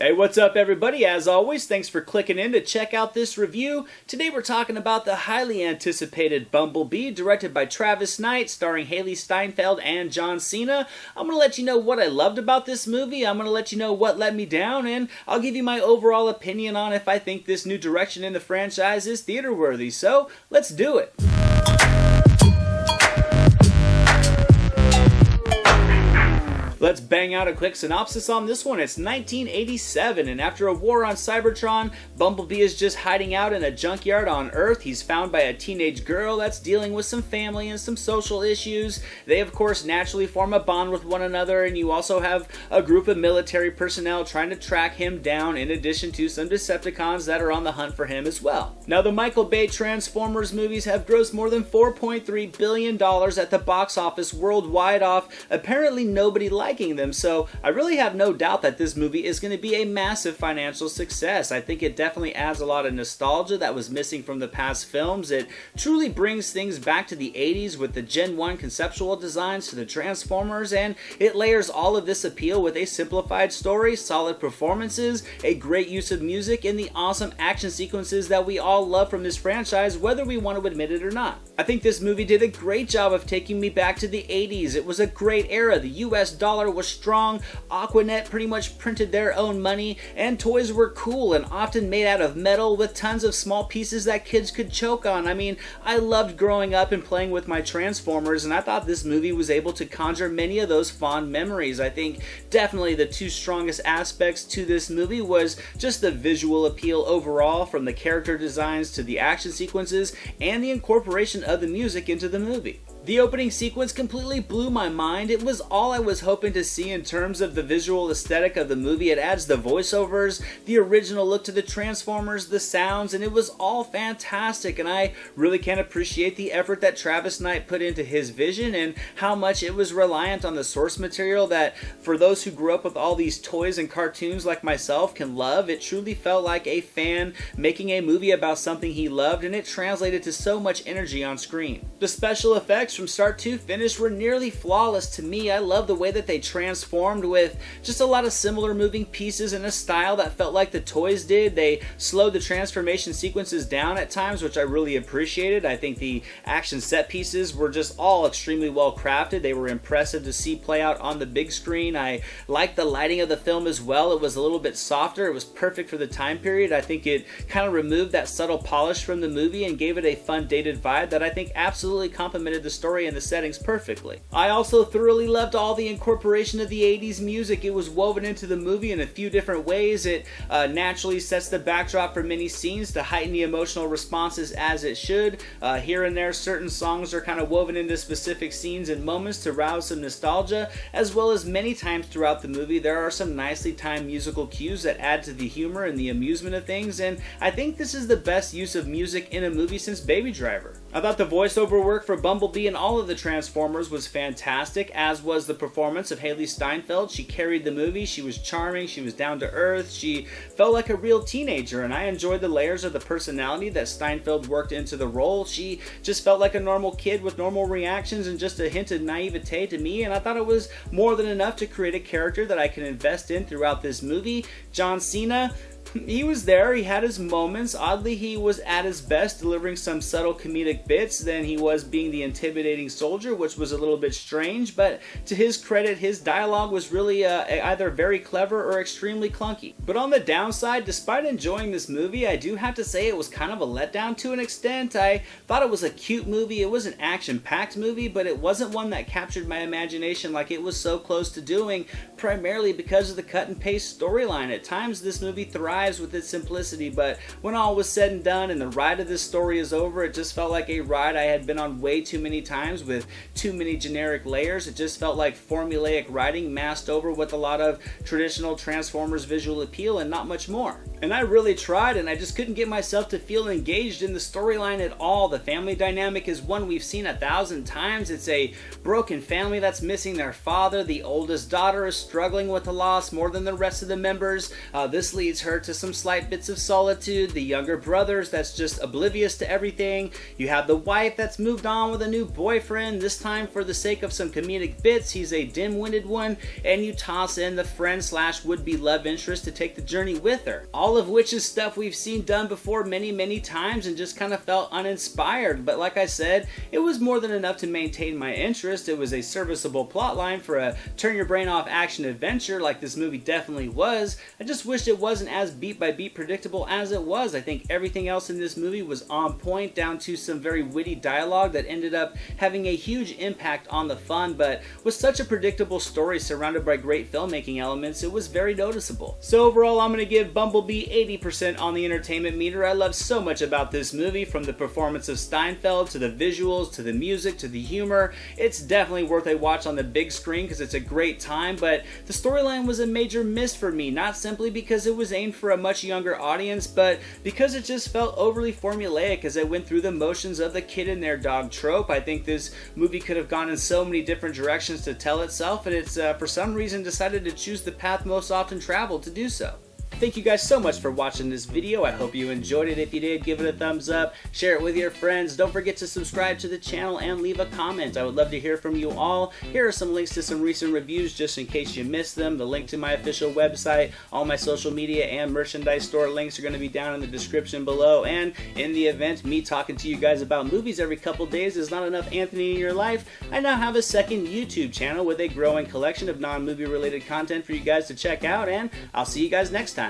Hey, what's up everybody? As always, thanks for clicking in to check out this review. Today we're talking about the highly anticipated Bumblebee, directed by Travis Knight, starring Haley Steinfeld and John Cena. I'm going to let you know what I loved about this movie, I'm going to let you know what let me down, and I'll give you my overall opinion on if I think this new direction in the franchise is theater worthy. So, let's do it! Let's bang out a quick synopsis on this one. It's 1987, and after a war on Cybertron, Bumblebee is just hiding out in a junkyard on Earth. He's found by a teenage girl that's dealing with some family and some social issues. They, of course, naturally form a bond with one another, and you also have a group of military personnel trying to track him down, in addition to some Decepticons that are on the hunt for him as well. Now, the Michael Bay Transformers movies have grossed more than $4.3 billion at the box office worldwide off apparently nobody liking them, so I really have no doubt that this movie is going to be a massive financial success. I think it definitely adds a lot of nostalgia that was missing from the past films. It truly brings things back to the 80s with the Gen 1 conceptual designs to the Transformers, and it layers all of this appeal with a simplified story, solid performances, a great use of music, and the awesome action sequences that we all love from this franchise, whether we want to admit it or not. I think this movie did a great job of taking me back to the 80s. It was a great era. The US dollar was strong, Aquanet pretty much printed their own money, and toys were cool and often made out of metal with tons of small pieces that kids could choke on. I mean, I loved growing up and playing with my Transformers, and I thought this movie was able to conjure many of those fond memories. I think definitely the two strongest aspects to this movie was just the visual appeal overall, from the character designs to the action sequences and the incorporation of the music into the movie. The opening sequence completely blew my mind. It was all I was hoping to see in terms of the visual aesthetic of the movie. It adds the voiceovers, the original look to the Transformers, the sounds, and it was all fantastic. And I really can appreciate the effort that Travis Knight put into his vision and how much it was reliant on the source material that, for those who grew up with all these toys and cartoons like myself, can love. It truly felt like a fan making a movie about something he loved, and it translated to so much energy on screen. The special effects from start to finish were nearly flawless to me. I love the way that they transformed with just a lot of similar moving pieces in a style that felt like the toys did. They slowed the transformation sequences down at times, which I really appreciated. I think the action set pieces were just all extremely well crafted. They were impressive to see play out on the big screen. I liked the lighting of the film as well. It was a little bit softer. It was perfect for the time period. I think it kind of removed that subtle polish from the movie and gave it a fun, dated vibe that I think absolutely complemented the story and the settings perfectly. I also thoroughly loved all the incorporation of the 80s music. It was woven into the movie in a few different ways. It naturally sets the backdrop for many scenes to heighten the emotional responses as it should. Here and there, certain songs are kind of woven into specific scenes and moments to rouse some nostalgia, as well as many times throughout the movie there are some nicely timed musical cues that add to the humor and the amusement of things, and I think this is the best use of music in a movie since Baby Driver. I thought the voiceover work for Bumblebee and all of the Transformers was fantastic, as was the performance of Haley Steinfeld. She carried the movie. She was charming, she was down to earth, she felt like a real teenager, and I enjoyed the layers of the personality that Steinfeld worked into the role. She just felt like a normal kid with normal reactions and just a hint of naivete to me, and I thought it was more than enough to create a character that I can invest in throughout this movie. John Cena, he was there, he had his moments. Oddly, he was at his best delivering some subtle comedic bits than he was being the intimidating soldier, which was a little bit strange, but to his credit, his dialogue was really either very clever or extremely clunky. But on the downside, despite enjoying this movie, I do have to say it was kind of a letdown to an extent. I thought it was a cute movie, it was an action-packed movie, but it wasn't one that captured my imagination like it was so close to doing, primarily because of the cut-and-paste storyline. At times, this movie thrives with its simplicity, but when all was said and done and the ride of this story is over, it just felt like a ride I had been on way too many times with too many generic layers. It just felt like formulaic writing masked over with a lot of traditional Transformers visual appeal and not much more. And I really tried, and I just couldn't get myself to feel engaged in the storyline at all. The family dynamic is one we've seen 1,000 times. It's a broken family that's missing their father. The oldest daughter is struggling with the loss more than the rest of the members. This leads her to some slight bits of solitude, the younger brothers that's just oblivious to everything, you have the wife that's moved on with a new boyfriend, this time for the sake of some comedic bits, he's a dim-witted one, and you toss in the friend slash would-be love interest to take the journey with her. All of which is stuff we've seen done before many times and just kind of felt uninspired, but like I said, it was more than enough to maintain my interest. It was a serviceable plotline for a turn your brain off action adventure like this movie definitely was. I just wished it wasn't as beat by beat predictable as it was. I think everything else in this movie was on point, down to some very witty dialogue that ended up having a huge impact on the fun, but with such a predictable story surrounded by great filmmaking elements, it was very noticeable. So overall, I'm going to give Bumblebee 80% on the entertainment meter. I love so much about this movie, from the performance of Steinfeld to the visuals to the music to the humor. It's definitely worth a watch on the big screen because it's a great time, but the storyline was a major miss for me, not simply because it was aimed for a much younger audience, but because it just felt overly formulaic as it went through the motions of the kid and their dog trope. I think this movie could have gone in so many different directions to tell itself, and it's for some reason decided to choose the path most often traveled to do so. Thank you guys so much for watching this video. I hope you enjoyed it. If you did, give it a thumbs up, share it with your friends. Don't forget to subscribe to the channel and leave a comment. I would love to hear from you all. Here are some links to some recent reviews just in case you missed them. The link to my official website, all my social media and merchandise store links are going to be down in the description below. And in the event me talking to you guys about movies every couple days is not enough Anthony in your life, I now have a second YouTube channel with a growing collection of non-movie related content for you guys to check out, and I'll see you guys next time.